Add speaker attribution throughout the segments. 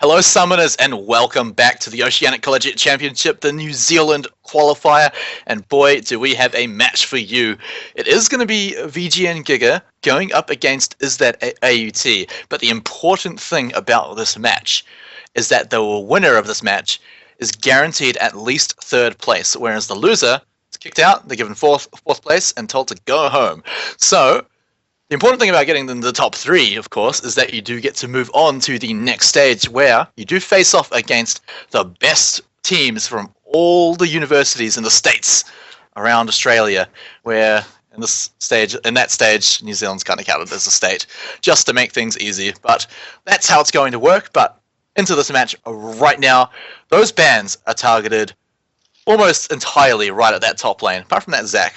Speaker 1: Hello, Summoners, and welcome back to the Oceanic Collegiate Championship, the New Zealand qualifier. And boy, do we have a match for you. It is going to be VGN.GIGA going up against Is That AUT. But the important thing about this match is that the winner of this match is guaranteed at least third place, whereas the loser is kicked out, they're given fourth place, and told to go home. So the important thing about getting in the top three, of course, is that you do get to move on to the next stage where you do face off against the best teams from all the universities in the states around Australia, where in that stage, New Zealand's kind of counted as a state, just to make things easy. But that's how it's going to work. But into this match right now, those bans are targeted almost entirely right at that top lane, apart from that Zach.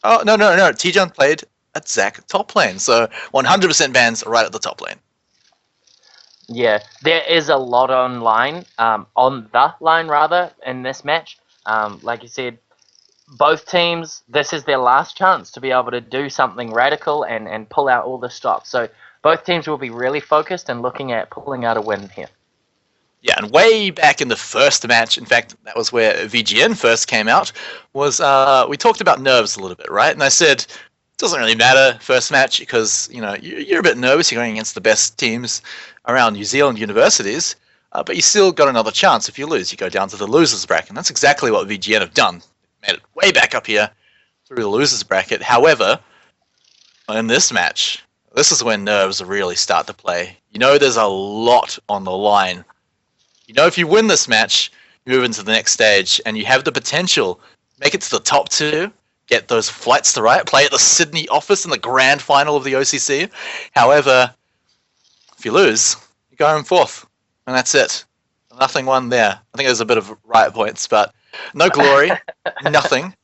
Speaker 1: Oh, no, T-John played at Zach top lane, so 100% bans right at the top lane.
Speaker 2: Yeah, there is a lot on the line rather, in this match. Like you said, both teams, this is their last chance to be able to do something radical and pull out all the stops. So both teams will be really focused and looking at pulling out a win here.
Speaker 1: Yeah, and way back in the first match, in fact, that was where VGN first came out, was we talked about nerves a little bit, right? And I said, doesn't really matter first match because you're a bit nervous. You're going against the best teams around New Zealand universities, but you still got another chance. If you lose, you go down to the losers bracket, and that's exactly what VGN have done. Made it way back up here through the losers bracket. However, in this match, this is when nerves really start to play. There's a lot on the line. If you win this match, you move into the next stage, and you have the potential to make it to the top two, get those flights to Riot, play at the Sydney office in the grand final of the OCC. However, if you lose, you go home fourth, and that's it. Nothing won there. I think there's a bit of Riot points, but no glory, nothing.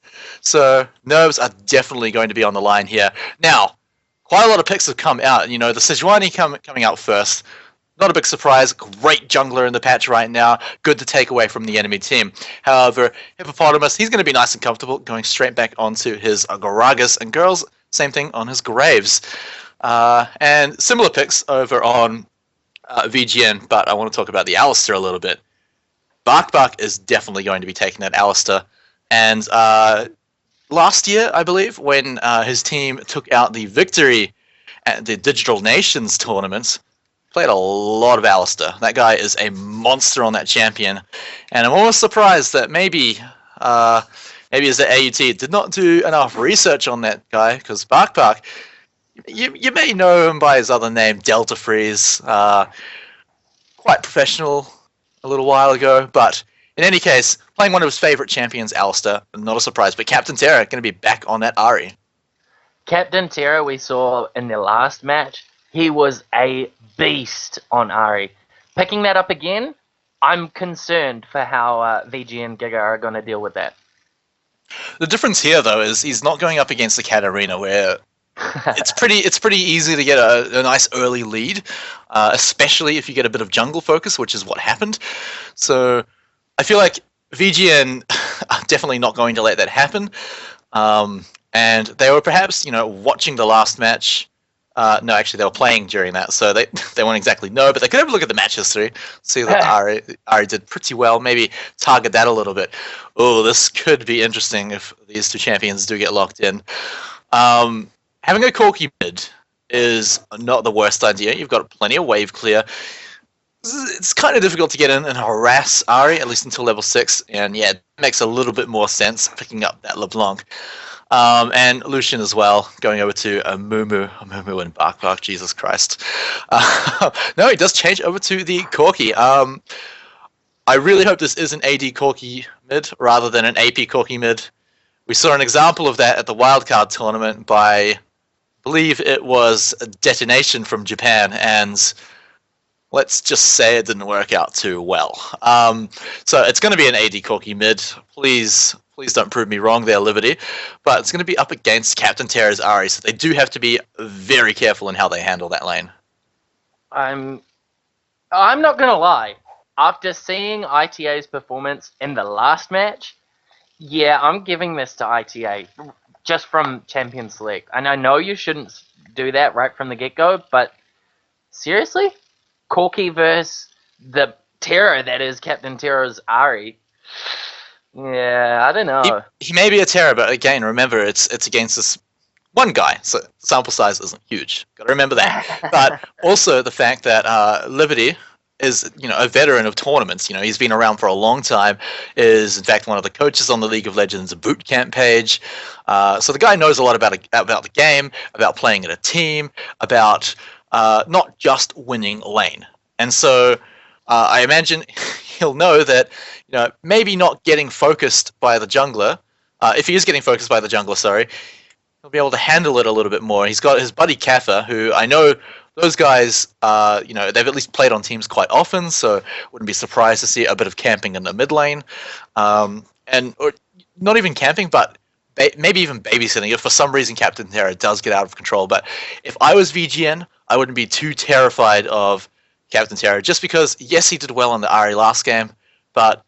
Speaker 1: So nerves are definitely going to be on the line here. Now, quite a lot of picks have come out. The Sejuani coming out first. Not a big surprise. Great jungler in the patch right now. Good to take away from the enemy team. However, Hippopotamus, he's going to be nice and comfortable, going straight back onto his Gragas. And Girls, same thing on his Graves. And similar picks over on VGN, but I want to talk about the Alistair a little bit. Bark is definitely going to be taking that Alistair. And last year, I believe, when his team took out the victory at the Digital Nations tournament, played a lot of Alistair. That guy is a monster on that champion, and I'm almost surprised that maybe as the AUT did not do enough research on that guy, because Bark, you may know him by his other name, Delta Freeze, quite professional a little while ago, but in any case, playing one of his favorite champions, Alistair, not a surprise, but Captain Terra going to be back on that Ahri.
Speaker 2: Captain Terra we saw in the last match, he was a beast on Ahri. Picking that up again, I'm concerned for how VGN.GIGA are going to deal with that.
Speaker 1: The difference here, though, is he's not going up against the Katarina, where it's pretty easy to get a nice early lead, especially if you get a bit of jungle focus, which is what happened. So I feel like VGN are definitely not going to let that happen. And they were perhaps, watching the last match. No, actually, they were playing during that, so they won't exactly know, but they could have a look at the match history, see that Ahri did pretty well, maybe target that a little bit. Oh, this could be interesting if these two champions do get locked in. Having a Corki mid is not the worst idea. You've got plenty of wave clear. It's kind of difficult to get in and harass Ahri, at least until level 6, and yeah, it makes a little bit more sense picking up that LeBlanc. And Lucian as well, going over to Mumu and Bark, Jesus Christ. No, he does change over to the Corki. I really hope this is an AD Corki mid rather than an AP Corki mid. We saw an example of that at the wildcard tournament by, I believe it was a Detonation from Japan, and let's just say it didn't work out too well. So it's going to be an AD Corki mid. Please don't prove me wrong there, Liberty. But it's going to be up against Captain Terra's Ahri, so they do have to be very careful in how they handle that lane.
Speaker 2: I'm not going to lie. After seeing ITA's performance in the last match, yeah, I'm giving this to ITA, just from Champion Select. And I know you shouldn't do that right from the get-go, but seriously? Corki versus the terror that is Captain Terror's Ari. Yeah, I don't know.
Speaker 1: He may be a terror, but again, remember, it's against this one guy, so the sample size isn't huge. Got to remember that. But also the fact that Liberty is, a veteran of tournaments. He's been around for a long time. Is in fact one of the coaches on the League of Legends boot camp page. So the guy knows a lot about the game, about playing in a team, about not just winning lane. And so I imagine he'll know that maybe not getting focused by the jungler. If he is getting focused by the jungler, sorry, he'll be able to handle it a little bit more. He's got his buddy Katha, who I know those guys, they've at least played on teams quite often, so wouldn't be surprised to see a bit of camping in the mid lane. Or not even camping, but maybe even babysitting if for some reason Captain Terra does get out of control. But if I was VGN, I wouldn't be too terrified of Captain Terra, just because, yes, he did well in the Ari last game, but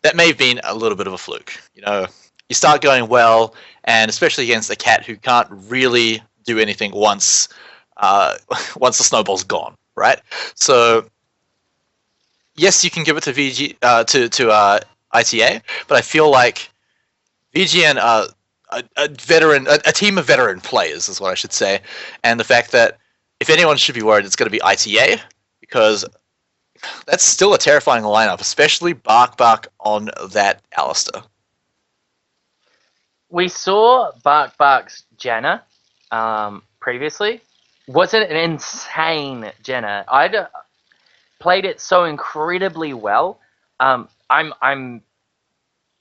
Speaker 1: that may have been a little bit of a fluke. You start going well, and especially against a cat who can't really do anything once the snowball's gone, right? So yes, you can give it to ITA, but I feel like VGN are a team of veteran players is what I should say, and the fact that if anyone should be worried, it's going to be ITA, because that's still a terrifying lineup, especially Bark on that Alistair.
Speaker 2: We saw Bark's Janna previously. Was it an insane Janna? I'd played it so incredibly well. I'm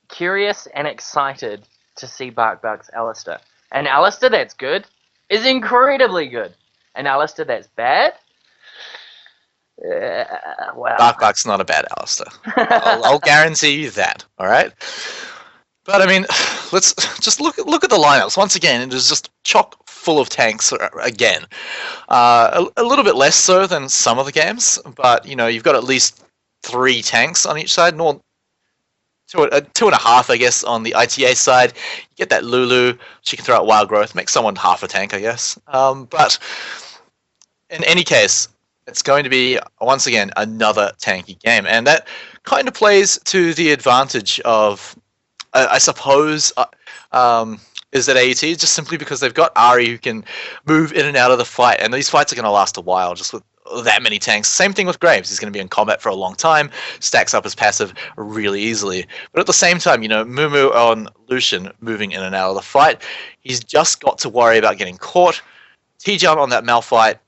Speaker 2: curious and excited to see Bark's Alistair. An Alistair that's good is incredibly good. An Alistair that's bad, well,
Speaker 1: Bark's not a bad Alistair. I'll guarantee you that. All right. But I mean, let's just look at the lineups once again. It is just chock full of tanks again. A little bit less so than some of the games, but you've got at least 3 tanks on each side. Nor 2.5, I guess, on the ITA side. You get that Lulu. She can throw out Wild Growth, make someone half a tank, I guess. But in any case, it's going to be, once again, another tanky game. And that kind of plays to the advantage of, I suppose, is that AET, just simply because they've got Ari who can move in and out of the fight. And these fights are going to last a while, just with that many tanks. Same thing with Graves. He's going to be in combat for a long time, stacks up his passive really easily. But at the same time, Mumu on Lucian moving in and out of the fight, he's just got to worry about getting caught. T-jump on that Malphite,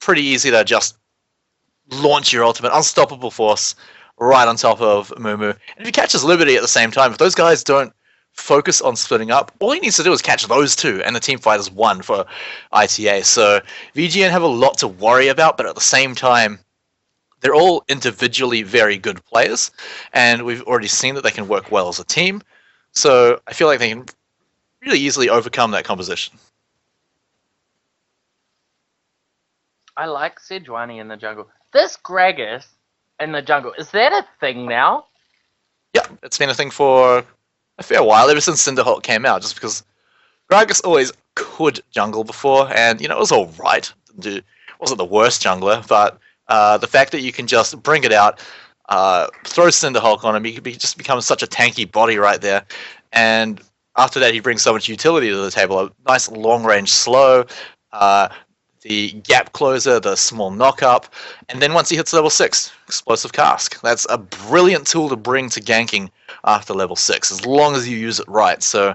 Speaker 1: pretty easy to just launch your ultimate, unstoppable force right on top of Mumu. And if he catches Liberty at the same time, if those guys don't focus on splitting up, all he needs to do is catch those two, and the team fight is won for ITA. So VGN have a lot to worry about, but at the same time, they're all individually very good players, and we've already seen that they can work well as a team. So I feel like they can really easily overcome that composition.
Speaker 2: I like Sejuani in the jungle. This Gragas in the jungle, is that a thing now?
Speaker 1: Yeah, it's been a thing for a fair while, ever since Cinderhawk came out, just because Gragas always could jungle before, and it was alright. It wasn't the worst jungler, but the fact that you can just bring it out, throw Cinderhawk on him, he just becomes such a tanky body right there, and after that he brings so much utility to the table. A nice long-range slow, the gap closer, the small knock-up, and then once he hits level 6, explosive cask. That's a brilliant tool to bring to ganking after level 6, as long as you use it right. So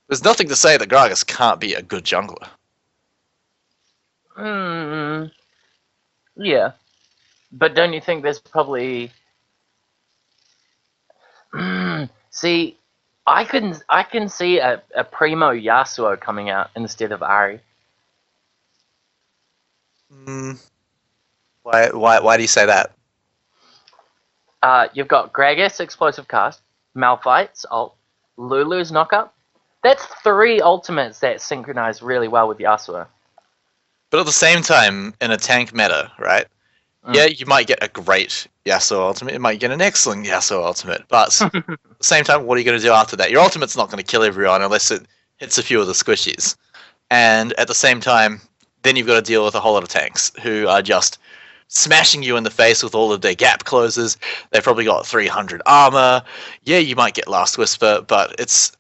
Speaker 1: there's nothing to say that Gragas can't be a good jungler.
Speaker 2: Yeah. But don't you think there's probably... See, I can see a primo Yasuo coming out instead of Ari.
Speaker 1: Why do you say that?
Speaker 2: You've got Gragas explosive cast, Malphite's ult, Lulu's knockup. That's 3 ultimates that synchronize really well with Yasuo.
Speaker 1: But at the same time, in a tank meta, right? Yeah, you might get a great Yasuo ultimate, you might get an excellent Yasuo ultimate, but at the same time, what are you going to do after that? Your ultimate's not going to kill everyone unless it hits a few of the squishies. And at the same time, then you've got to deal with a whole lot of tanks who are just smashing you in the face with all of their gap closes. They've probably got 300 armor. Yeah, you might get Last Whisper, but it's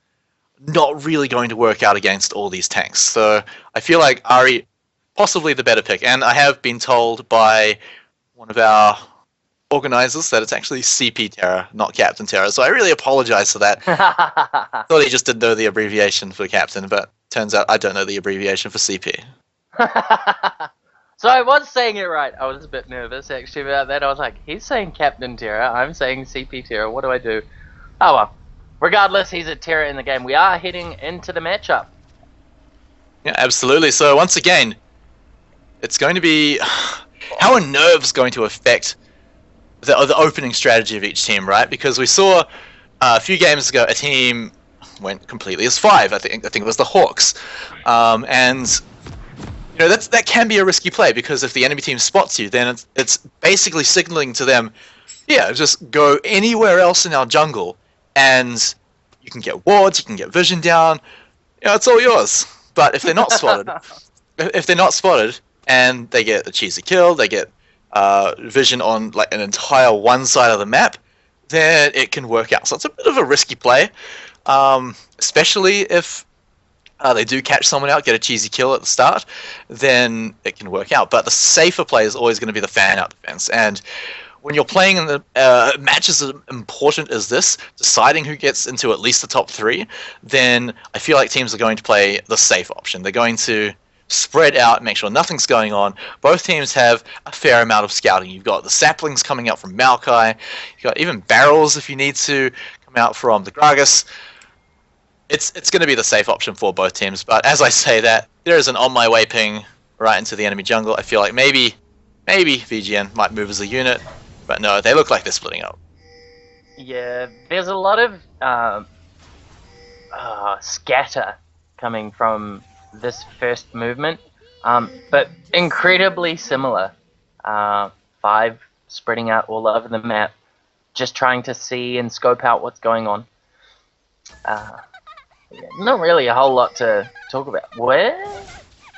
Speaker 1: not really going to work out against all these tanks. So I feel like Ari, possibly the better pick. And I have been told by one of our organizers that it's actually CP Terra, not Captain Terra. So I really apologize for that. Thought he just didn't know the abbreviation for Captain, but turns out I don't know the abbreviation for CP.
Speaker 2: So I was saying it right. I was a bit nervous actually about that. I was like, he's saying Captain Terra, I'm saying CP Terra. What do I do? Oh well. Regardless, he's a Terra in the game. We are heading into the matchup.
Speaker 1: Yeah, absolutely. So once again, it's going to be how are nerves going to affect the opening strategy of each team, right? Because we saw a few games ago a team went completely as 5. I think it was the Hawks, and you know that can be a risky play because if the enemy team spots you, then it's basically signaling to them, yeah, just go anywhere else in our jungle, and you can get wards, you can get vision down, you know, it's all yours. But if they're not spotted, and they get a cheesy kill, they get vision on like an entire one side of the map, then it can work out. So it's a bit of a risky play, especially if they do catch someone out, get a cheesy kill at the start, then it can work out. But the safer play is always going to be the fan out defense. And when you're playing in the matches as important as this, deciding who gets into at least the top 3, then I feel like teams are going to play the safe option. They're going to spread out, make sure nothing's going on. Both teams have a fair amount of scouting. You've got the saplings coming out from Maokai. You've got even barrels if you need to come out from the Gragas. It's going to be the safe option for both teams. But as I say that, there is an on my way ping right into the enemy jungle. I feel like maybe VGN might move as a unit, but no, they look like they're splitting up.
Speaker 2: Yeah, there's a lot of scatter coming from this first movement, but incredibly similar. 5 spreading out all over the map, just trying to see and scope out what's going on. Not really a whole lot to talk about. Where?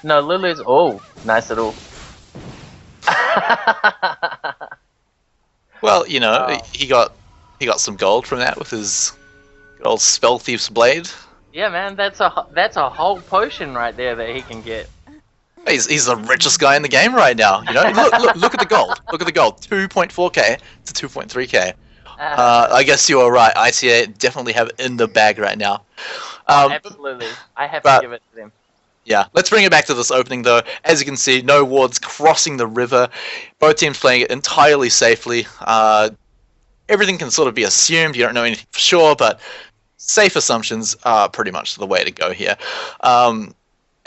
Speaker 2: No, Lulu's. Oh, nice little.
Speaker 1: Well, you know, he got some gold from that with his good old Spell Thief's Blade.
Speaker 2: Yeah, man, that's a whole potion right there that he can get.
Speaker 1: He's the richest guy in the game right now. You know, look at the gold. Look at the gold. 2.4k to 2.3k. I guess you are right. ITA definitely have it in the bag right now.
Speaker 2: Absolutely, I have to give it to them.
Speaker 1: Yeah, let's bring it back to this opening though. As you can see, no wards crossing the river. Both teams playing it entirely safely. Everything can sort of be assumed. You don't know anything for sure, but safe assumptions are pretty much the way to go here.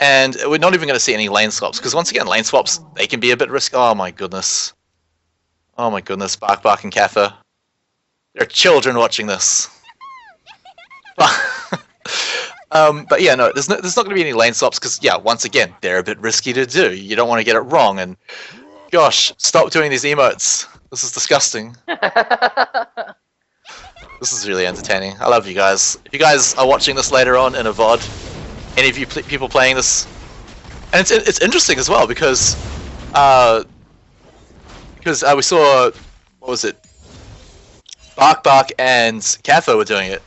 Speaker 1: And we're not even going to see any lane swaps, because once again, lane swaps, they can be a bit risky. Oh my goodness. Oh my goodness, Bark and Kaffa. There are children watching this. But yeah, no, there's not going to be any lane swaps, because, yeah, once again, they're a bit risky to do. You don't want to get it wrong, and gosh, stop doing these emotes. This is disgusting. This is really entertaining. I love you guys. If you guys are watching this later on in a VOD, any of you people playing this, and it's interesting as well because we saw, what was it? Bark and Kaffa were doing it,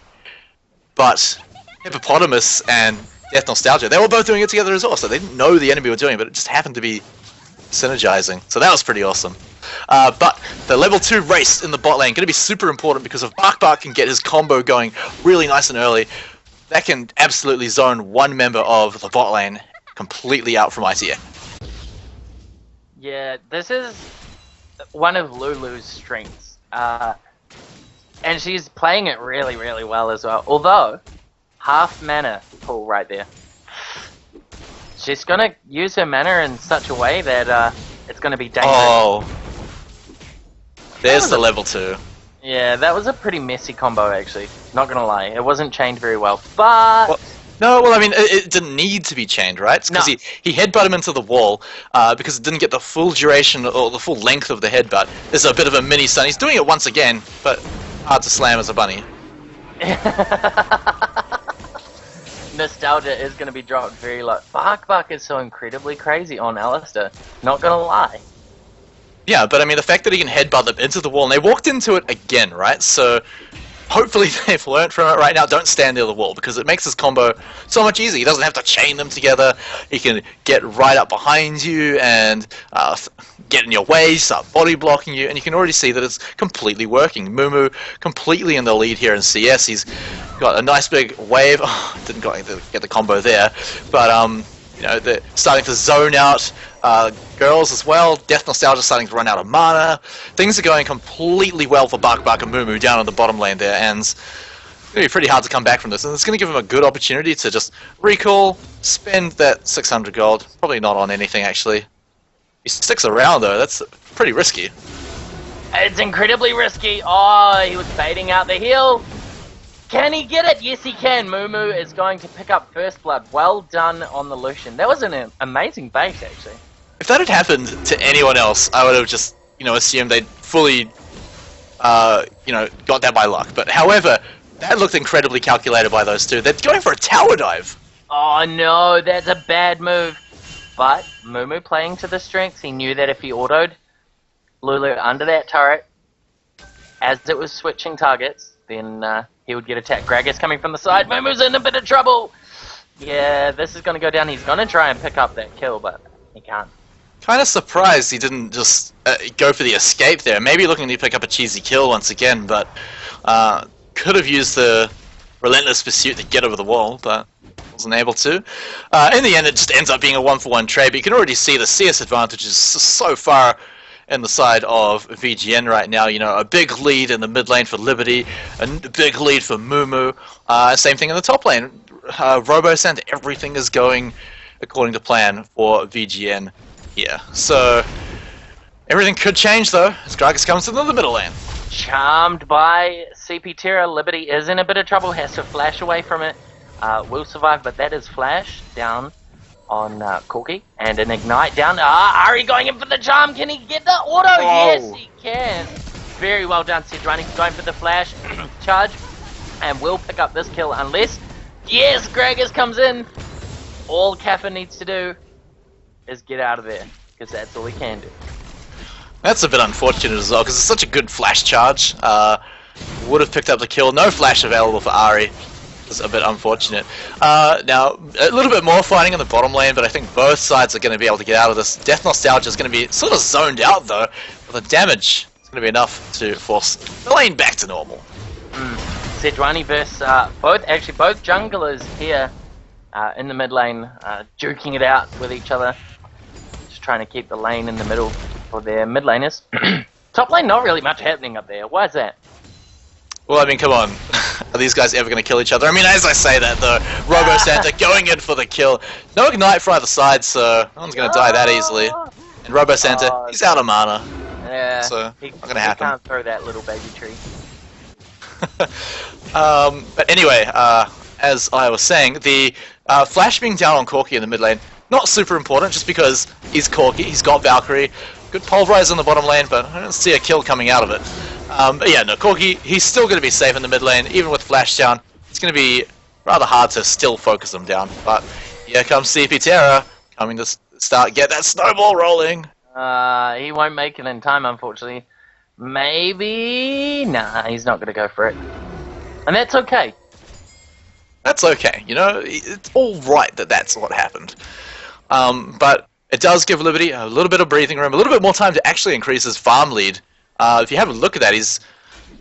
Speaker 1: but Hippopotamus and Death Nostalgia, they were both doing it together as well. So they didn't know the enemy were doing it, but it just happened to be synergizing. So that was pretty awesome. But the level 2 race in the bot lane going to be super important, because if Bark can get his combo going really nice and early, that can absolutely zone one member of the bot lane completely out from ITA.
Speaker 2: Yeah, this is one of Lulu's strengths. And she's playing it really, really well as well. Although, half mana pool right there. She's going to use her mana in such a way that it's going to be dangerous.
Speaker 1: Oh. There's the level 2.
Speaker 2: Yeah, that was a pretty messy combo, actually. Not going to lie. It wasn't chained very well, but...
Speaker 1: Well, I mean, it didn't need to be chained, right? Because he headbutted him into the wall because it didn't get the full duration or the full length of the headbutt. There's a bit of a mini stun. He's doing it once again, but hard to slam as a bunny.
Speaker 2: Nostalgia is going to be dropped very low. Bark is so incredibly crazy on Alistair. Not going to lie.
Speaker 1: Yeah, but I mean, the fact that he can headbutt them into the wall, and they walked into it again, right? So hopefully they've learned from it right now. Don't stand near the wall, because it makes this combo so much easier. He doesn't have to chain them together. He can get right up behind you and get in your way, start body blocking you, and you can already see that it's completely working. Mumu completely in the lead here in CS. He's got a nice big wave. Oh, didn't get the combo there, but you know, they're starting to zone out. Girls as well. Death Nostalgia starting to run out of mana. Things are going completely well for Bark and Mumu down on the bottom lane there, and it's going to be pretty hard to come back from this. And it's going to give him a good opportunity to just recall, spend that 600 gold. Probably not on anything, actually. He sticks around, though. That's pretty risky.
Speaker 2: It's incredibly risky. Oh, he was baiting out the heal. Can he get it? Yes, he can. Mumu is going to pick up first blood. Well done on the Lucian. That was an amazing bait, actually.
Speaker 1: If that had happened to anyone else, I would have just, assumed they'd fully, got that by luck. But however, that looked incredibly calculated by those two. They're going for a tower dive.
Speaker 2: Oh no, that's a bad move. But Mumu playing to the strengths, he knew that if he autoed Lulu under that turret, as it was switching targets, then he would get attacked. Gragas coming from the side. Mumu's in a bit of trouble. Yeah, this is going to go down. He's going to try and pick up that kill, but he can't.
Speaker 1: Kind of surprised he didn't just go for the escape there. Maybe looking to pick up a cheesy kill once again, but could have used the relentless pursuit to get over the wall, but wasn't able to. In the end, it just ends up being a 1-for-1 trade, but you can already see the CS advantage is so far in the side of VGN right now. A big lead in the mid lane for Liberty, a big lead for Mumu. Same thing in the top lane. RoboSend, everything is going according to plan for VGN here. So everything could change though as Gragas comes into the middle lane.
Speaker 2: Charmed by CP Terra, Liberty is in a bit of trouble, has to flash away from it. Will survive, but that is flash down on Corki, and an ignite down. Ari going in for the charm. Can he get the auto? Oh. Yes, he can. Very well done, Sedrani going for the flash charge, and will pick up this kill unless, yes, Gragas comes in. All Kappa needs to do is get out of there, because that's all he can do.
Speaker 1: That's a bit unfortunate as well, because it's such a good flash charge. Would have picked up the kill. No flash available for Ari. It's a bit unfortunate. Now, a little bit more fighting in the bottom lane, but I think both sides are going to be able to get out of this. Death Nostalgia is going to be sort of zoned out, though. But the damage is going to be enough to force the lane back to normal.
Speaker 2: Sedrani versus both junglers here in the mid lane, duking it out with each other. Just trying to keep the lane in the middle for their mid laners. Top lane, not really much happening up there. Why is that?
Speaker 1: Well, I mean, come on. Are these guys ever going to kill each other? I mean, as I say that, though, Robo-Santa going in for the kill. No ignite for either side, so no one's going to die that easily. And Robo-Santa, he's out of mana.
Speaker 2: Yeah,
Speaker 1: so not going to happen.
Speaker 2: He can't throw that little baby tree.
Speaker 1: But anyway, as I was saying, the flash being down on Corki in the mid lane, not super important, just because he's Corki, he's got Valkyrie. Good pulverize on the bottom lane, but I don't see a kill coming out of it. But yeah, no, Corki, he's still going to be safe in the mid lane, even with flash down. It's going to be rather hard to still focus him down. But here comes CP Terra, coming to get that snowball rolling.
Speaker 2: He won't make it in time, unfortunately. Maybe... Nah, he's not going to go for it. And that's okay.
Speaker 1: That's okay, it's all right that that's what happened. But it does give Liberty a little bit of breathing room, a little bit more time to actually increase his farm lead. If you have a look at that, he's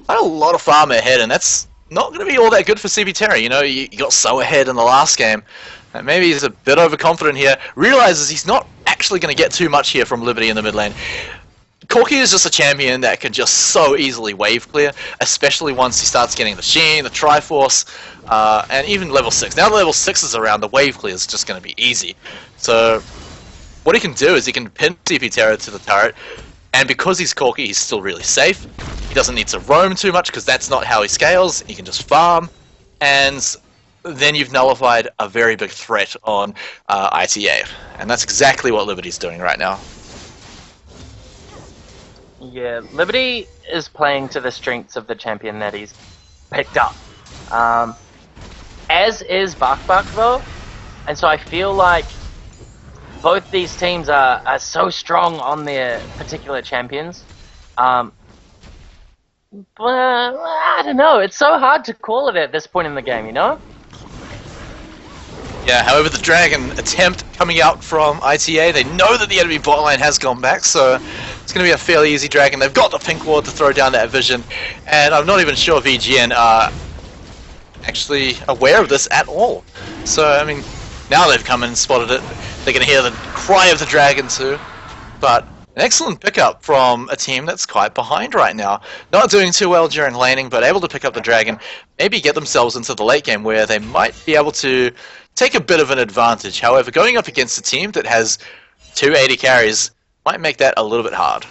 Speaker 1: got a lot of farm ahead, and that's not going to be all that good for CP Terra. You got so ahead in the last game. And maybe he's a bit overconfident here. Realizes he's not actually going to get too much here from Liberty in the mid lane. Corki is just a champion that can just so easily wave clear, especially once he starts getting the Sheen, the Triforce, and even level 6. Now that level 6 is around, the wave clear is just going to be easy. So what he can do is he can pin CP Terra to the turret, and because he's Corki, he's still really safe. He doesn't need to roam too much because that's not how he scales. He can just farm, and then you've nullified a very big threat on ITA. And that's exactly what Liberty's doing right now.
Speaker 2: Yeah, Liberty is playing to the strengths of the champion that he's picked up. As is Bark though. And so I feel like both these teams are so strong on their particular champions. But I don't know. It's so hard to call it at this point in the game, you know?
Speaker 1: Yeah, however, the Dragon attempt coming out from ITA, they know that the enemy bot lane has gone back, so it's going to be a fairly easy Dragon. They've got the pink ward to throw down that vision, and I'm not even sure VGN are actually aware of this at all. So, I mean, now they've come and spotted it. They're going to hear the cry of the Dragon too, but an excellent pickup from a team that's quite behind right now. Not doing too well during laning, but able to pick up the Dragon, maybe get themselves into the late game where they might be able to take a bit of an advantage. However, going up against a team that has 280 carries might make that a little bit hard.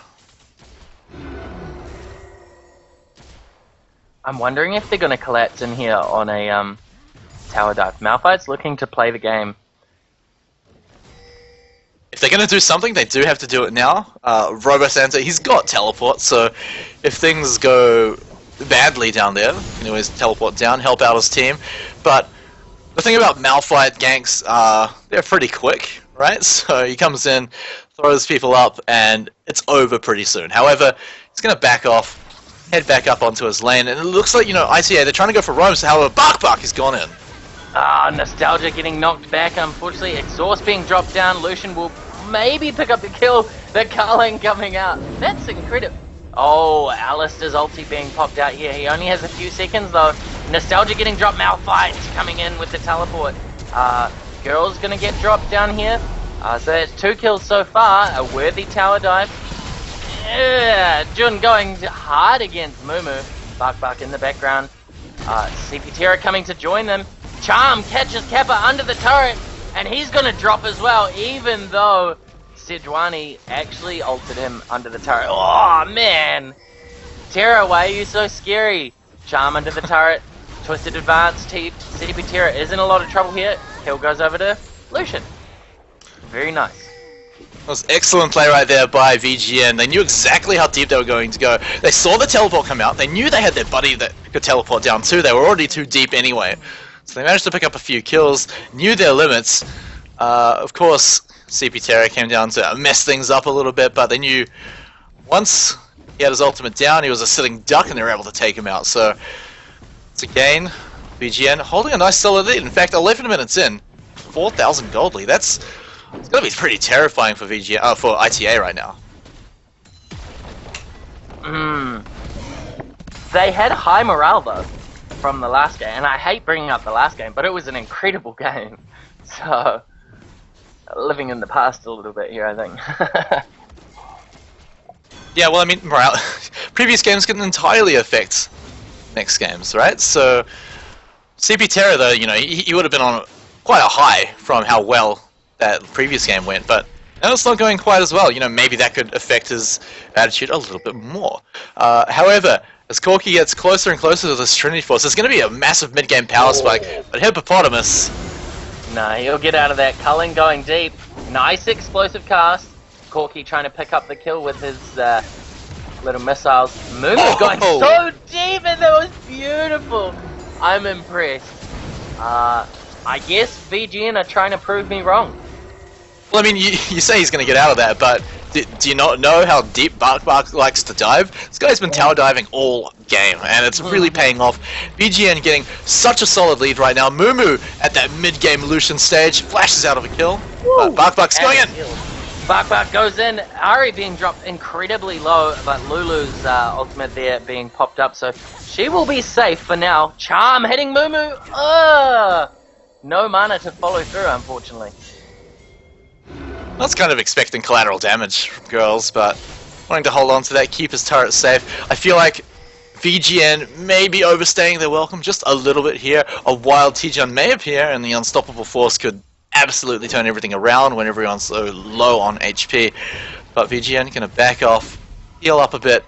Speaker 2: I'm wondering if they're going to collapse in here on a tower dive. Malphite's looking to play the game.
Speaker 1: If they're going to do something, they do have to do it now. RoboSanta, he's got teleport, so if things go badly down there, he can always teleport down, help out his team. But the thing about Malphite ganks, they're pretty quick, right? So he comes in, throws people up, and it's over pretty soon. However, he's going to back off, head back up onto his lane, and it looks like, you know, ITA, they're trying to go for roams, however, Bark has gone in.
Speaker 2: Nostalgia getting knocked back, unfortunately. Exhaust being dropped down. Lucian will maybe pick up the kill. The culling coming out. That's incredible. Oh, Alistair's ulti being popped out here. He only has a few seconds though. Nostalgia getting dropped. Malphite coming in with the teleport. Girl's gonna get dropped down here. So that's 2 kills so far. A worthy tower dive. Yeah, Jun going hard against Mumu. Bark in the background. CP Terra coming to join them. Charm catches Kappa under the turret, and he's gonna drop as well, even though Sejuani actually ulted him under the turret. Oh man! Terra, why are you so scary? Charm under the turret, twisted advance, CP Terra is in a lot of trouble here. Kill goes over to Lucian. Very nice.
Speaker 1: That was excellent play right there by VGN. They knew exactly how deep they were going to go. They saw the teleport come out. They knew they had their buddy that could teleport down too. They were already too deep anyway. So they managed to pick up a few kills, knew their limits. Of course, CP Terra came down to mess things up a little bit, but they knew once he had his ultimate down, he was a sitting duck and they were able to take him out. So it's a gain. VGN holding a nice solid lead. In fact, 11 minutes in, 4,000 gold lead. It's going to be pretty terrifying for VGN, for ITA right now.
Speaker 2: They had high morale though from the last game, and I hate bringing up the last game, but it was an incredible game. So, living in the past a little bit here, I think.
Speaker 1: Yeah, well, I mean, morale. Previous games can entirely affect next games, right? So, CP Terra, though, you know, he would have been on quite a high from how well that previous game went, but now it's not going quite as well. You know, maybe that could affect his attitude a little bit more. However, as Corki gets closer and closer to this Trinity Force, there's going to be a massive mid-game power spike, but Hippopotamus...
Speaker 2: No, he'll get out of that. Cullen going deep. Nice explosive cast. Corki trying to pick up the kill with his little missiles. Mumu going so deep, and that was beautiful. I'm impressed. I guess VGN are trying to prove me wrong.
Speaker 1: Well, I mean, you say he's going to get out of that, but do you not know how deep Bark likes to dive? This guy's been tower diving all game, and it's really paying off. VGN getting such a solid lead right now. Mumu at that mid-game Lucian stage flashes out of a kill. Bark's going in.
Speaker 2: Bark goes in. Ari being dropped incredibly low, but Lulu's ultimate there being popped up, so she will be safe for now. Charm hitting Mumu. No mana to follow through, unfortunately.
Speaker 1: I was kind of expecting collateral damage from girls, but wanting to hold on to that, keep his turret safe. I feel like VGN may be overstaying their welcome just a little bit here. A wild T-Jun may appear, and the Unstoppable Force could absolutely turn everything around when everyone's so low on HP. But VGN going to back off, heal up a bit,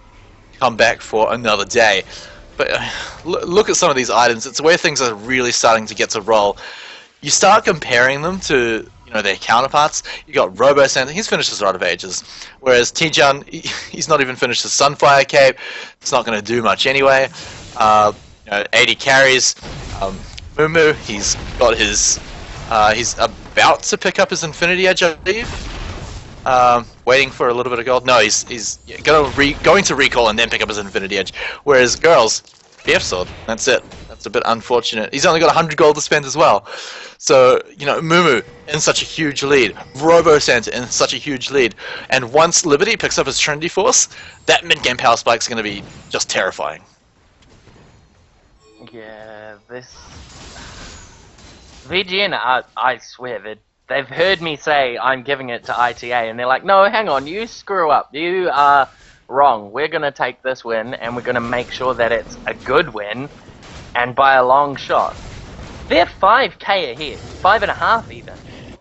Speaker 1: come back for another day. But look at some of these items. It's where things are really starting to get to roll. You start comparing them to, you know, their counterparts. You got RoboSanta, he's finished his Rod of Ages, whereas T-Jun, he's not even finished his Sunfire Cape. It's not going to do much anyway. You know, 80 carries. Mumu, he's got his He's about to pick up his Infinity Edge, I believe. Waiting for a little bit of gold. No, he's going to recall and then pick up his Infinity Edge. Whereas girls, BF Sword. That's it. That's a bit unfortunate. He's only got 100 gold to spend as well. So, you know, Mumu in such a huge lead. Robo Santa in such a huge lead. And once Liberty picks up his Trinity Force, that mid-game power spike is going to be just terrifying.
Speaker 2: Yeah, this... VGN, I swear, they've heard me say I'm giving it to ITA, and they're like, no, hang on, you screw up. You are wrong. We're going to take this win, and we're going to make sure that it's a good win, and by a long shot. They're 5k ahead, 5.5 even,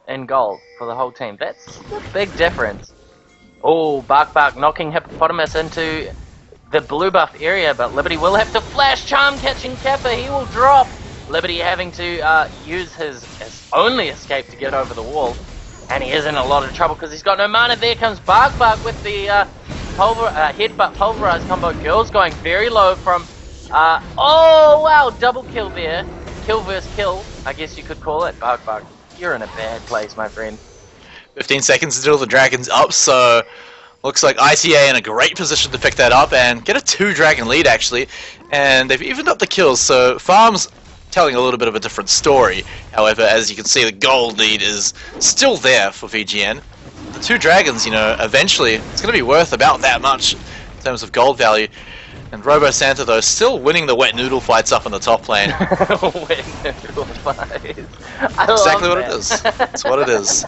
Speaker 2: in gold for the whole team. That's a big difference. Oh, Bark knocking Hippopotamus into the blue buff area, but Liberty will have to flash charm catching Kappa. He will drop. Liberty having to use his only escape to get over the wall, and he is in a lot of trouble because he's got no mana. There comes Bark with the headbutt pulverize combo. Girls going very low from oh wow, double kill there. Kill versus kill, I guess you could call it. Bark, you're in a bad place, my friend.
Speaker 1: 15 seconds until the dragon's up, so looks like ITA in a great position to pick that up and get a 2-dragon lead, actually. And they've evened up the kills, so Farm's telling a little bit of a different story. However, as you can see, the gold lead is still there for VGN. The 2 dragons, you know, eventually it's going to be worth about that much in terms of gold value. And Robo Santa, though, still winning the wet noodle fights up in the top lane.
Speaker 2: Wet noodle fights.
Speaker 1: Exactly what it is. That's what it is.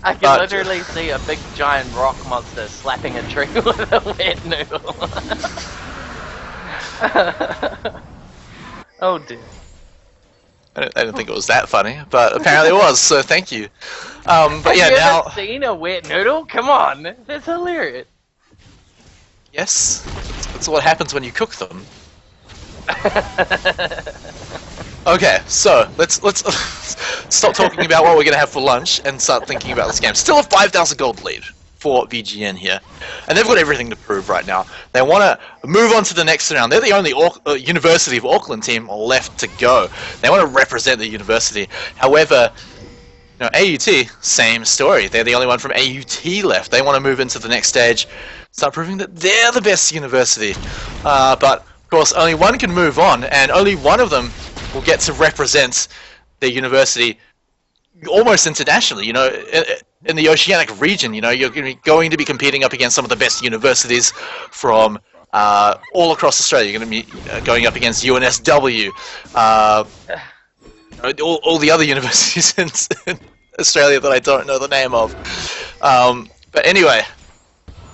Speaker 2: I can literally see a big giant rock monster slapping a tree with a wet noodle. Oh dear.
Speaker 1: I didn't think it was that funny, but apparently it was, so thank you. But yeah,
Speaker 2: Have you ever seen a wet noodle? Come on, that's hilarious.
Speaker 1: Yes, that's what happens when you cook them. Okay, so let's stop talking about what we're gonna have for lunch and start thinking about this game. Still a 5,000 gold lead for VGN here, and they've got everything to prove right now. They want to move on to the next round. They're the only University of Auckland team left to go. They want to represent the university. However, you know, AUT, same story. They're the only one from AUT left. They want to move into the next stage, start proving that they're the best university. But of course, only one can move on, and only one of them will get to represent their university almost internationally. You know, in the Oceanic region, you know, you're going to be competing up against some of the best universities from all across Australia. You're going to be going up against UNSW, all the other universities in Australia that I don't know the name of. But anyway,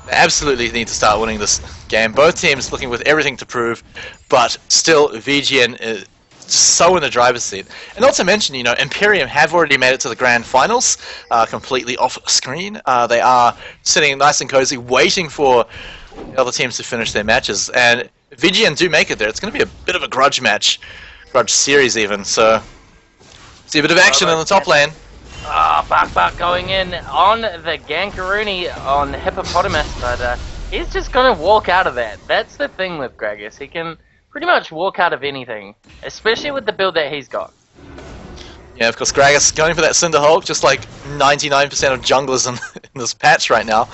Speaker 1: they absolutely need to start winning this game. Both teams looking with everything to prove, but still VGN is so in the driver's seat. And not to mention, you know, Imperium have already made it to the grand finals, completely off screen. They are sitting nice and cozy, waiting for the other teams to finish their matches. And VGN do make it there. It's going to be a bit of a grudge match, grudge series even. So, see a bit of action in the top lane.
Speaker 2: Bark going in on the Gankaroonie on Hippopotamus, but he's just going to walk out of that. That's the thing with Gragas. He can pretty much walk out of anything, especially with the build that he's got.
Speaker 1: Yeah, of course, Gragas going for that Cinder Hulk, just like 99% of junglers in this patch right now.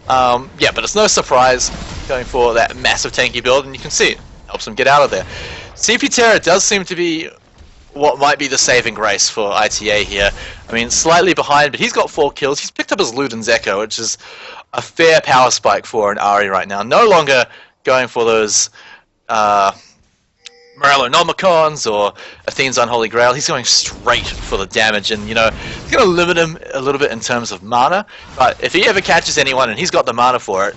Speaker 1: Yeah, but it's no surprise going for that massive tanky build, and you can see it helps him get out of there. CP Terra does seem to be what might be the saving grace for ITA here. I mean, slightly behind, but he's got 4 kills. He's picked up his Luden's Echo, which is a fair power spike for an Ahri right now. No longer going for those Morello Nomicons or Athene's Unholy Grail. He's going straight for the damage, and you know, it's going to limit him a little bit in terms of mana, but if he ever catches anyone and he's got the mana for it,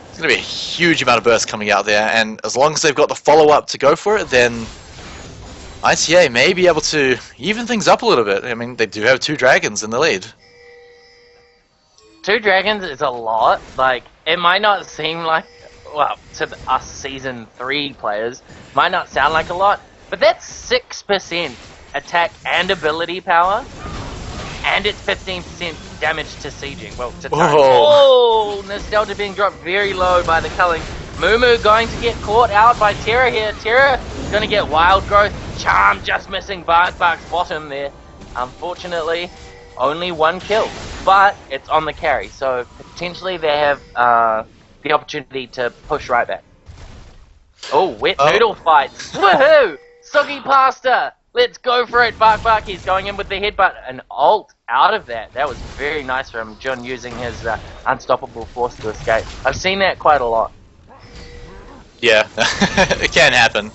Speaker 1: there's going to be a huge amount of burst coming out there, and as long as they've got the follow-up to go for it, then ITA may be able to even things up a little bit. I mean, they do have 2 dragons in the lead.
Speaker 2: 2 dragons is a lot. Like, it might not seem like, well, to us Season 3 players, might not sound like a lot, but that's 6% attack and ability power, and it's 15% damage to sieging. Well, to target. Oh, Nostalgia being dropped very low by the culling. Mumu going to get caught out by Terra here. Terra going to get wild growth. Charm just missing Bark's bottom there. Unfortunately, only 1 kill, but it's on the carry, so potentially they have the opportunity to push right back. Oh, wet noodle fights. Woohoo! Soggy pasta! Let's go for it, Bark. He's going in with the headbutt. An ult out of that. That was very nice from Jun using his unstoppable force to escape. I've seen that quite a lot.
Speaker 1: Yeah, it can happen.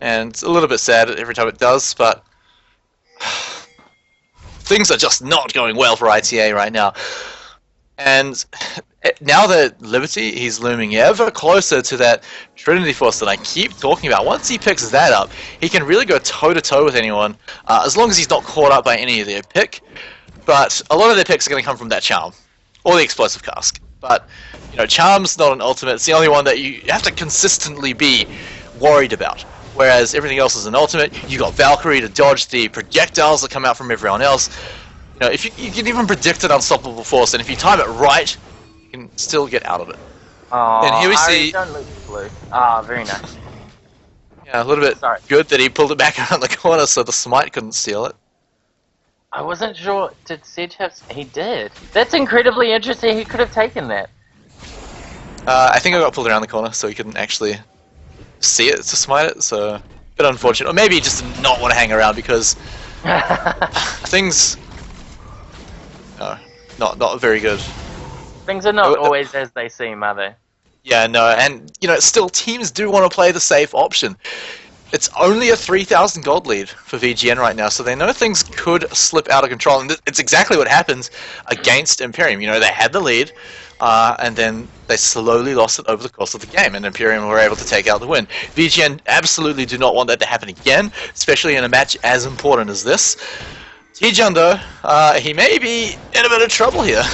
Speaker 1: And it's a little bit sad every time it does, but things are just not going well for ITA right now. And now that Liberty, he's looming ever closer to that Trinity Force that I keep talking about. Once he picks that up, he can really go toe-to-toe with anyone, as long as he's not caught up by any of their pick. But a lot of their picks are going to come from that Charm, or the Explosive Cask. But, you know, Charm's not an ultimate. It's the only one that you have to consistently be worried about. Whereas everything else is an ultimate. You got Valkyrie to dodge the projectiles that come out from everyone else. You know, if you can even predict an unstoppable force, and if you time it right, you can still get out of it.
Speaker 2: Oh,
Speaker 1: and here we see.
Speaker 2: Don't lose the blue. Ah, very nice.
Speaker 1: Yeah, a little bit good that he pulled it back around the corner so the smite couldn't steal it.
Speaker 2: I wasn't sure. Did Sedge have? He did. That's incredibly interesting. He could have taken that.
Speaker 1: I think I got pulled around the corner so he couldn't actually see it to smite it. So a bit unfortunate. Or maybe he just did not want to hang around because things. No, not very good.
Speaker 2: Things are not always as they seem, are they?
Speaker 1: Yeah, no, and you know, still teams do want to play the safe option. It's only a 3,000 gold lead for VGN right now, so they know things could slip out of control, and it's exactly what happens against Imperium. You know, they had the lead, and then they slowly lost it over the course of the game, and Imperium were able to take out the win. VGN absolutely do not want that to happen again, especially in a match as important as this. T-Jun, though, he may be in a bit of trouble here.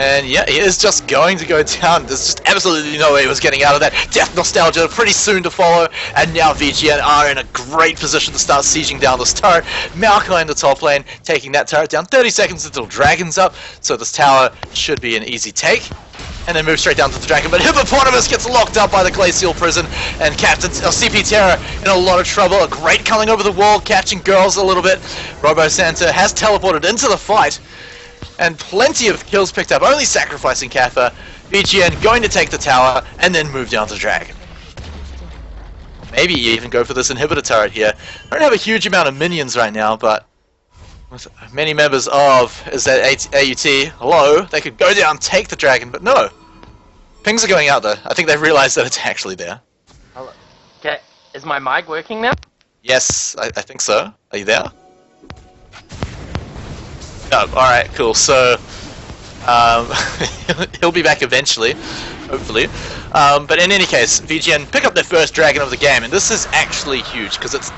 Speaker 1: And yeah, he is just going to go down. There's just absolutely no way he was getting out of that. Death Nostalgia pretty soon to follow. And now VGN are in a great position to start sieging down this turret. Maokai in the top lane, taking that turret down. 30 seconds until Dragon's up. So this tower should be an easy take. And then move straight down to the Dragon. But Hippopotamus gets locked up by the Glacial Prison. And Captain CP Terra in a lot of trouble. A great culling over the wall, catching girls a little bit. Robo Santa has teleported into the fight. And plenty of kills picked up, only sacrificing Kappa. VGN going to take the tower and then move down to Dragon. Maybe even go for this inhibitor turret here. I don't have a huge amount of minions right now, but with many members of AUT, hello, they could go down, take the Dragon, but no. Pings are going out though. I think they've realized that it's actually there.
Speaker 2: Hello. Okay, is my mic working now?
Speaker 1: Yes, I think so. Are you there? Oh, alright, cool. So, he'll be back eventually, hopefully. But in any case, VGN pick up their first Dragon of the game, and this is actually huge, because it's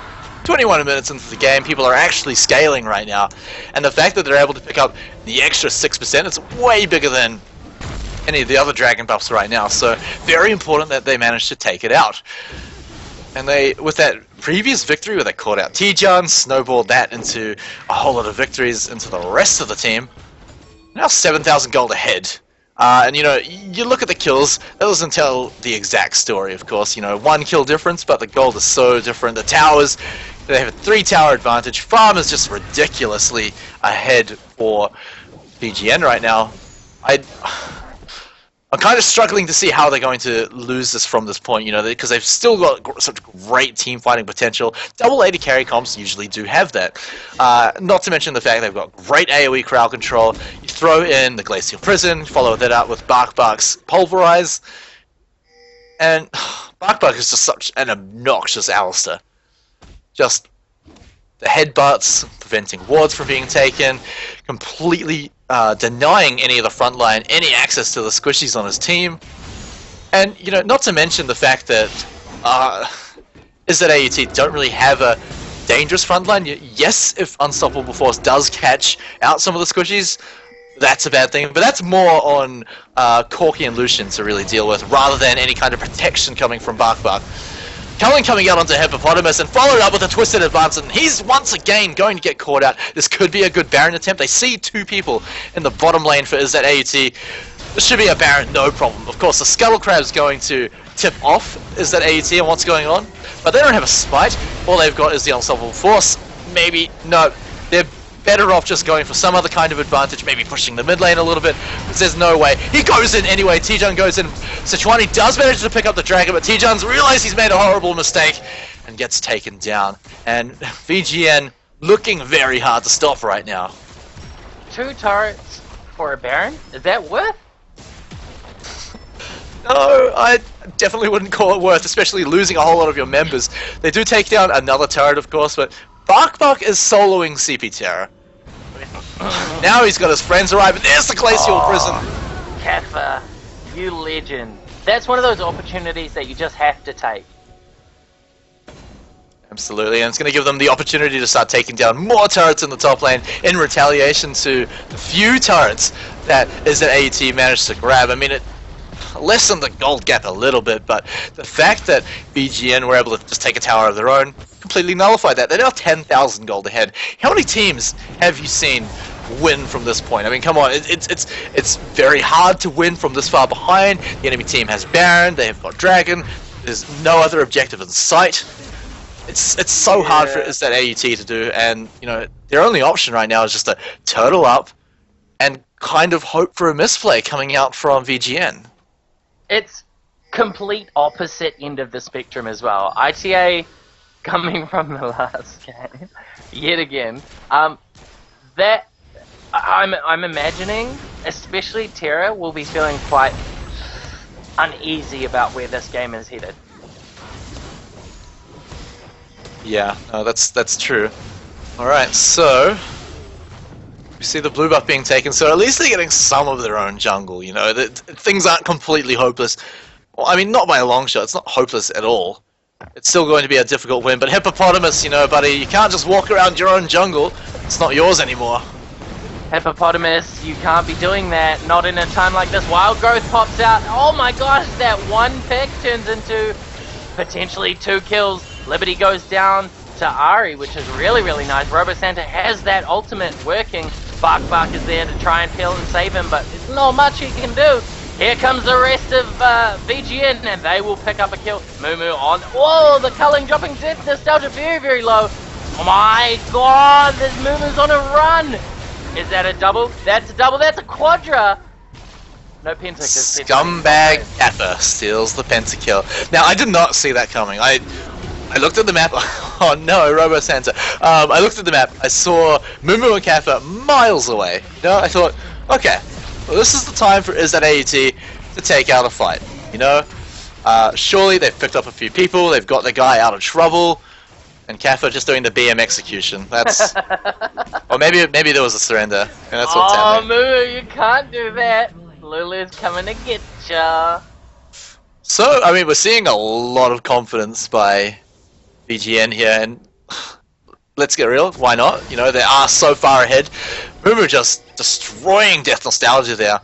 Speaker 1: 21 minutes into the game, people are actually scaling right now, and the fact that they're able to pick up the extra 6%, it's way bigger than any of the other Dragon buffs right now, so very important that they managed to take it out. And they, with that previous victory where they caught out T-Jun, snowballed that into a whole lot of victories into the rest of the team. Now 7,000 gold ahead. And you know, you look at the kills, that doesn't tell the exact story, of course. You know, 1 kill difference, but the gold is so different. The towers, they have a 3-tower advantage. Farm is just ridiculously ahead for VGN right now. I'm kind of struggling to see how they're going to lose this from this point, you know, because they've still got such great team fighting potential. Double AD carry comps usually do have that. Not to mention the fact they've got great AoE crowd control. You throw in the Glacial Prison, follow that up with Bark's Pulverize. And Bark is just such an obnoxious Alistair. Just the headbutts, preventing wards from being taken, completely denying any of the frontline any access to the squishies on his team. And, you know, not to mention the fact that AUT don't really have a dangerous frontline. Yes, if Unstoppable Force does catch out some of the squishies, that's a bad thing, but that's more on Corki and Lucian to really deal with, rather than any kind of protection coming from Bark. Culling coming out onto Hippopotamus and followed up with a Twisted Advance, and he's once again going to get caught out. This could be a good Baron attempt. They see 2 people in the bottom lane for AUT. This should be a Baron, no problem. Of course, the Scuttle Crab's going to tip off is that AET and what's going on, but they don't have a Smite. All they've got is the Unstoppable Force. Maybe, no, they're better off just going for some other kind of advantage, maybe pushing the mid lane a little bit, because there's no way. He goes in anyway, T-Jun goes in. Sichuani does manage to pick up the Dragon, but T-Jun's realized he's made a horrible mistake and gets taken down. And VGN looking very hard to stop right now.
Speaker 2: 2 turrets for a Baron? Is that worth?
Speaker 1: No, I definitely wouldn't call it worth, especially losing a whole lot of your members. They do take down another turret, of course, but Bark is soloing CP Terror. Now he's got his friends arrive, and there's the Glacial Prison.
Speaker 2: Keffa, you legend. That's one of those opportunities that you just have to take.
Speaker 1: Absolutely, and it's going to give them the opportunity to start taking down more turrets in the top lane in retaliation to the few turrets that AET managed to grab. I mean, it lessened the gold gap a little bit, but the fact that VGN were able to just take a tower of their own completely nullified that. They're now 10,000 gold ahead. How many teams have you seen win from this point? I mean, come on, it's very hard to win from this far behind. The enemy team has Baron, they have got Dragon, there's no other objective in sight. It's so hard for that AET to do, and you know, their only option right now is just to turtle up and kind of hope for a misplay coming out from VGN.
Speaker 2: It's complete opposite end of the spectrum as well. ITA coming from the last game, yet again. That I'm imagining, especially Terra, will be feeling quite uneasy about where this game is headed.
Speaker 1: Yeah, no, that's true. Alright, so we see the blue buff being taken, so at least they're getting some of their own jungle, you know. Things aren't completely hopeless. Well, I mean, not by a long shot, it's not hopeless at all. It's still going to be a difficult win, but Hippopotamus, you know, buddy, you can't just walk around your own jungle. It's not yours anymore.
Speaker 2: Hippopotamus, you can't be doing that, not in a time like this. Wild Growth pops out. Oh my gosh, that one pick turns into potentially 2 kills. Liberty goes down to Ari, which is really, really nice. Robo Santa has that ultimate working. Bark is there to try and peel and save him, but there's not much he can do. Here comes the rest of VGN, and they will pick up a kill. Mumu on. Whoa, the culling dropping dead. Nostalgia very, very low. Oh my god, this Mumu's on a run. Is that a double? That's a double. That's a quadra. No penta.
Speaker 1: Scumbag Kappa steals the pentakill. Now, I did not see that coming. I looked at the map. Oh no, Robo Santa. I looked at the map. I saw Mumu and Kappa miles away. You know, I thought, okay, well, this is the time for AET to take out a fight. You know, surely they've picked up a few people. They've got the guy out of trouble, and Kappa just doing the BM execution. That's, or maybe there was a surrender. And that's what's happening.
Speaker 2: Oh, Mumu, you can't do that. Lulu's coming to get ya.
Speaker 1: So, I mean, we're seeing a lot of confidence by VGN here, and let's get real, why not? You know, they are so far ahead. Mumu just destroying Death Nostalgia there.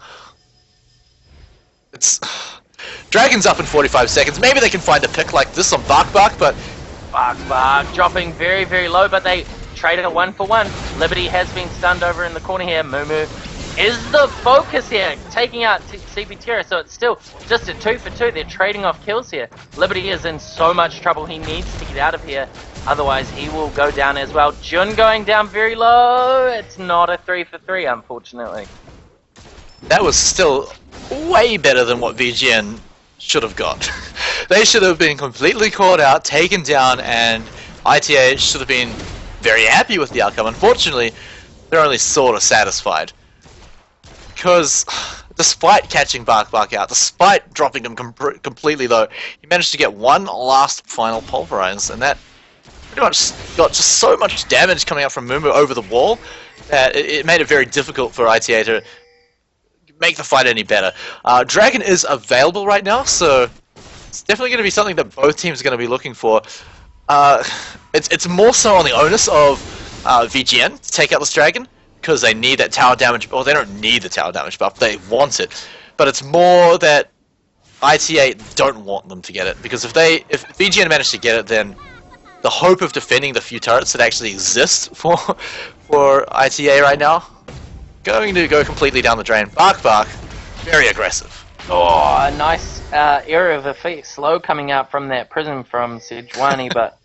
Speaker 1: It's Dragon's up in 45 seconds. Maybe they can find a pick like this on Bark, but
Speaker 2: Bark dropping very, very low, but they traded a 1-for-1. Liberty has been stunned over in the corner here. Mumu is the focus here, taking out CP Terra, so it's still just a 2-for-2. They're trading off kills here. Liberty is in so much trouble, he needs to get out of here, otherwise he will go down as well. Jun going down very low. It's not a 3-for-3, unfortunately.
Speaker 1: That was still way better than what VGN should have got. They should have been completely caught out, taken down, and ITA should have been very happy with the outcome. Unfortunately, they're only sort of satisfied. Because despite catching Bark out, despite dropping him completely low, he managed to get one last final pulverize, and that pretty much got just so much damage coming out from Mumu over the wall that it made it very difficult for ITA to make the fight any better. Dragon is available right now, so it's definitely going to be something that both teams are going to be looking for. It's more so on the onus of VGN to take out this Dragon, because they need that tower damage. Well, they don't need the tower damage buff, they want it. But it's more that ITA don't want them to get it, because if VGN manage to get it, then the hope of defending the few turrets that actually exist for ITA right now going to go completely down the drain. Bark Very aggressive.
Speaker 2: Oh, a nice area of effect. Slow coming out from that prism from Sejuani, but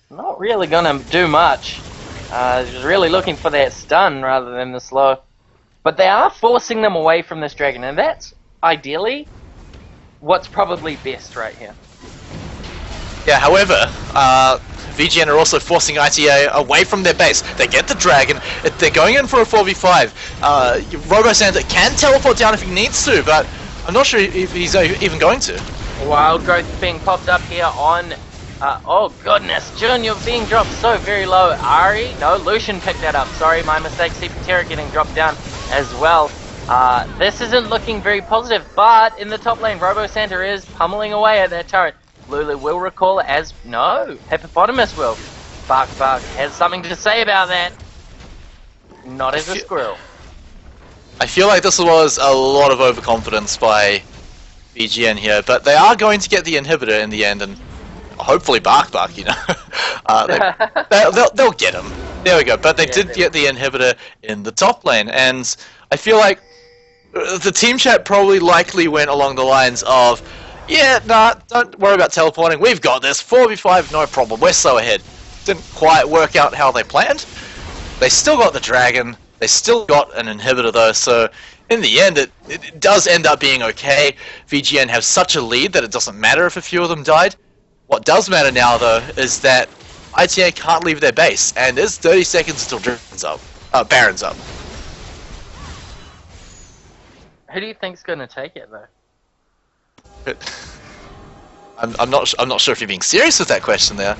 Speaker 2: not really going to do much. Just really looking for that stun rather than the slow. But they are forcing them away from this dragon, and that's ideally what's probably best right here.
Speaker 1: Yeah, however, VGN are also forcing ITA away from their base. They get the dragon. They're going in for a 4v5. RoboSanta can teleport down if he needs to, but I'm not sure if he's even going to.
Speaker 2: Wild growth being popped up here on... oh goodness, Junior being dropped so very low. Ari? No, Lucian picked that up. Sorry, my mistake. CP getting dropped down as well. This isn't looking very positive, but in the top lane, RoboSanta is pummeling away at that turret. Lulu will recall it as... No, Hippopotamus will. Bark has something to say about that. Not as a squirrel.
Speaker 1: I feel like this was a lot of overconfidence by VGN here, but they are going to get the inhibitor in the end, and hopefully Bark, you know. They'll get him. There we go. But they did get the inhibitor in the top lane, and I feel like the team chat probably likely went along the lines of, yeah, nah, don't worry about teleporting. We've got this. 4v5, no problem. We're so ahead. Didn't quite work out how they planned. They still got the dragon. They still got an inhibitor though, so in the end it does end up being okay. VGN have such a lead that it doesn't matter if a few of them died. What does matter now though is that ITA can't leave their base, and there's 30 seconds until Baron's up.
Speaker 2: Who do you think's gonna take it though?
Speaker 1: I'm not sure if you're being serious with that question there.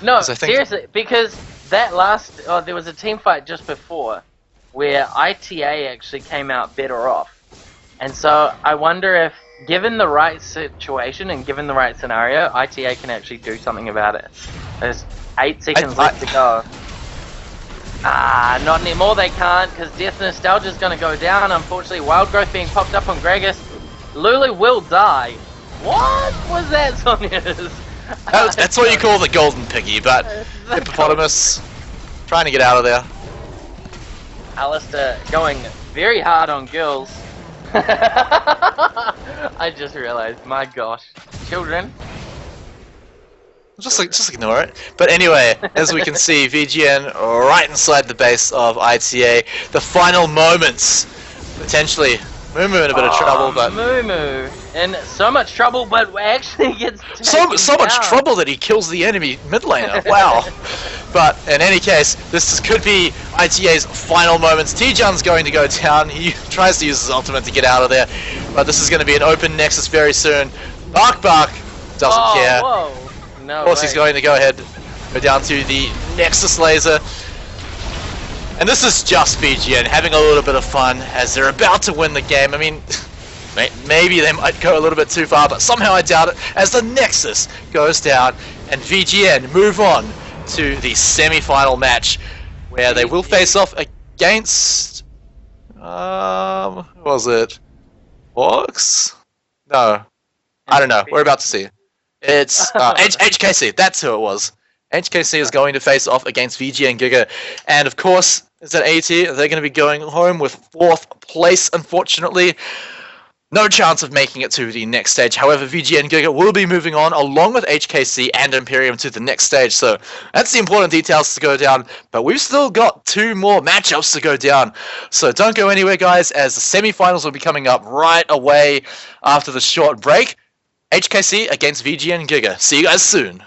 Speaker 2: No, seriously, because that last there was a team fight just before where ITA actually came out better off, and so I wonder if, given the right situation and given the right scenario, ITA can actually do something about it. There's 8 seconds left to go. Not anymore, they can't, because Death Nostalgia is going to go down. Unfortunately, Wild Growth being popped up on Gragas. Lulu will die. What was that, Sonya's?
Speaker 1: That's what you call the golden piggy, but Hippopotamus trying to get out of there.
Speaker 2: Alistair going very hard on girls. I just realized, my gosh. Children.
Speaker 1: Just ignore it. But anyway, as we can see, VGN right inside the base of ITA. The final moments, potentially. Moo in a bit of trouble, but
Speaker 2: Moo in so much trouble, but actually gets
Speaker 1: so much trouble that he kills the enemy mid laner. Wow. But in any case, this could be ITA's final moments. T-Jun's going to go down. He tries to use his ultimate to get out of there, but this is going to be an open Nexus very soon. Bark doesn't care.
Speaker 2: Whoa. No
Speaker 1: of course,
Speaker 2: way.
Speaker 1: he's going to go ahead, go down to the Nexus laser. And this is just VGN having a little bit of fun as they're about to win the game. I mean, maybe they might go a little bit too far, but somehow I doubt it, as the Nexus goes down and VGN move on to the semi-final match where they will face off against... who was it? Orcs? No. I don't know. We're about to see. It's HKC. That's who it was. HKC is going to face off against VGN.GIGA, and of course, is that AT? They're going to be going home with 4th place, unfortunately. No chance of making it to the next stage. However, VGN.GIGA will be moving on, along with HKC and Imperium, to the next stage, so that's the important details to go down, but we've still got 2 more matchups to go down. So don't go anywhere, guys, as the semi-finals will be coming up right away after the short break. HKC against VGN.GIGA. See you guys soon.